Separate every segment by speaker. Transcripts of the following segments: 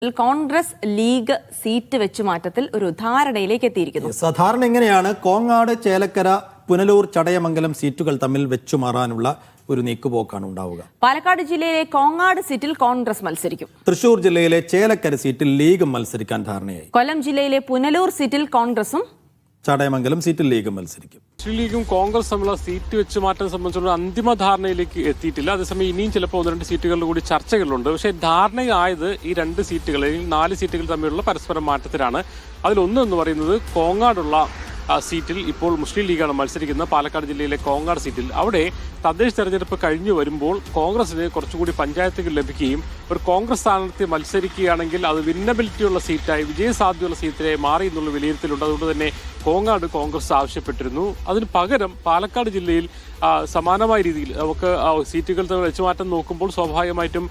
Speaker 1: Congress league seat വെച്ചുമാറ്റത്തിൽ ഒരു ധാരണയിലേക്ക് എത്തിയിരിക്കുന്നു.
Speaker 2: സാധാരണ എങ്ങനെയാണ് കോങ്ങാട്, ചേലക്കര, പുനലൂർ, ചടയമംഗലം സീറ്റുകൾ തമ്മിൽ വെച്ചുമാറാനുള്ള ഒരു നീക്കുപോക്കാണ് ഉണ്ടാവുക.
Speaker 1: പാലക്കാട് ജില്ലയിലെ കോങ്ങാട് സീറ്റിൽ കോൺഗ്രസ് മത്സരിക്കും.
Speaker 2: തൃശൂർ ജില്ലയിലെ ചേലക്കര സീറ്റിൽ ലീഗും മത്സരിക്കാൻ ധാരണയായി.
Speaker 1: കൊല്ലം ജില്ലയിലെ പുനലൂർ സീറ്റിൽ കോൺഗ്രസും
Speaker 2: ചടയമംഗലം സീറ്റിൽ ലീഗും മത്സരിക്കും.
Speaker 3: മുസ്ലിം ലീഗും കോൺഗ്രസ് തമ്മിലുള്ള സീറ്റ് വെച്ച് മാറ്റം സംബന്ധിച്ചുള്ള അന്തിമ ധാരണയിലേക്ക് എത്തിയിട്ടില്ല. അതേസമയം ഇനിയും ചിലപ്പോൾ 1-2 സീറ്റുകളിൽ കൂടി ചർച്ചകളുണ്ട്. പക്ഷേ ധാരണയായത് ഈ 2 സീറ്റുകളിൽ 4 സീറ്റുകൾ തമ്മിലുള്ള പരസ്പരം മാറ്റത്തിലാണ്. അതിലൊന്ന് എന്ന് പറയുന്നത് കോങ്ങാടുള്ള സീറ്റിൽ ഇപ്പോൾ മുസ്ലിം ലീഗാണ് മത്സരിക്കുന്നത്. പാലക്കാട് ജില്ലയിലെ കോങ്ങാട് സീറ്റിൽ അവിടെ തദ്ദേശ തെരഞ്ഞെടുപ്പ് കഴിഞ്ഞു വരുമ്പോൾ കോൺഗ്രസിന് കുറച്ചുകൂടി പഞ്ചായത്തുകൾ ലഭിക്കുകയും ഒരു കോൺഗ്രസ് സ്ഥാനാർത്ഥി മത്സരിക്കുകയാണെങ്കിൽ അത് വിന്നബിലിറ്റിയുള്ള സീറ്റായി, വിജയസാധ്യതയുള്ള സീറ്റായി മാറി എന്നുള്ള വിലയിരുത്തലുണ്ട്. അതുകൊണ്ട് തന്നെ കോങ്ങാട് കോൺഗ്രസ് ആവശ്യപ്പെട്ടിരുന്നു. അതിന് പകരം പാലക്കാട് ജില്ലയിൽ സമാനമായ രീതിയിൽ നമുക്ക് സീറ്റുകൾ വെച്ചുമാറ്റം നോക്കുമ്പോൾ സ്വാഭാവികമായിട്ടും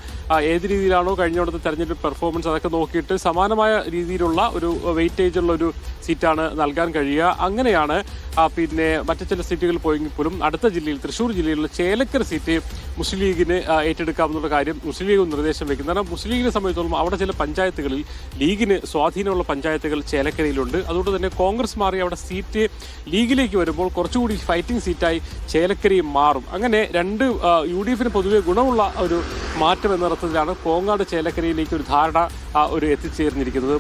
Speaker 3: ഏത് രീതിയിലാണോ കഴിഞ്ഞ തെരഞ്ഞെടുപ്പ് പെർഫോമൻസ് അതൊക്കെ നോക്കിയിട്ട് സമാനമായ രീതിയിലുള്ള ഒരു വെയിറ്റേജ് ഉള്ള ഒരു സീറ്റാണ് നൽകാൻ കഴിയുക. അങ്ങനെയാണ് പിന്നെ മറ്റു ചില സീറ്റുകൾ പോയെങ്കിലും അടുത്ത ജില്ലയിൽ തൃശ്ശൂർ ജില്ലയിലുള്ള ചേലക്കര സീറ്റ് മുസ്ലിം ലീഗിന് ഏറ്റെടുക്കാമെന്നുള്ള കാര്യം മുസ്ലിം ലീഗ് നിർദ്ദേശം വെക്കുന്നത്. കാരണം മുസ്ലിം ലീഗിനെ സംബന്ധിച്ചിടത്തോളം അവിടെ ചില പഞ്ചായത്തുകളിൽ ലീഗിന് സ്വാധീനമുള്ള പഞ്ചായത്തുകൾ ചേലക്കരയിലുണ്ട്. അതുകൊണ്ട് തന്നെ കോൺഗ്രസ് മാറി അവിടെ സീറ്റ് ലീഗിലേക്ക് വരുമ്പോൾ കുറച്ചുകൂടി ഫൈറ്റിംഗ് സീറ്റായി ചേലക്കരയും മാറും. അങ്ങനെ UDF-ന് പൊതുവെ ഗുണമുള്ള ഒരു മാറ്റം എന്ന അർത്ഥത്തിലാണ് കോങ്ങാട് ചേലക്കരയിലേക്ക് ഒരു ധാരണ എത്തിച്ചേർന്നിരിക്കുന്നത്.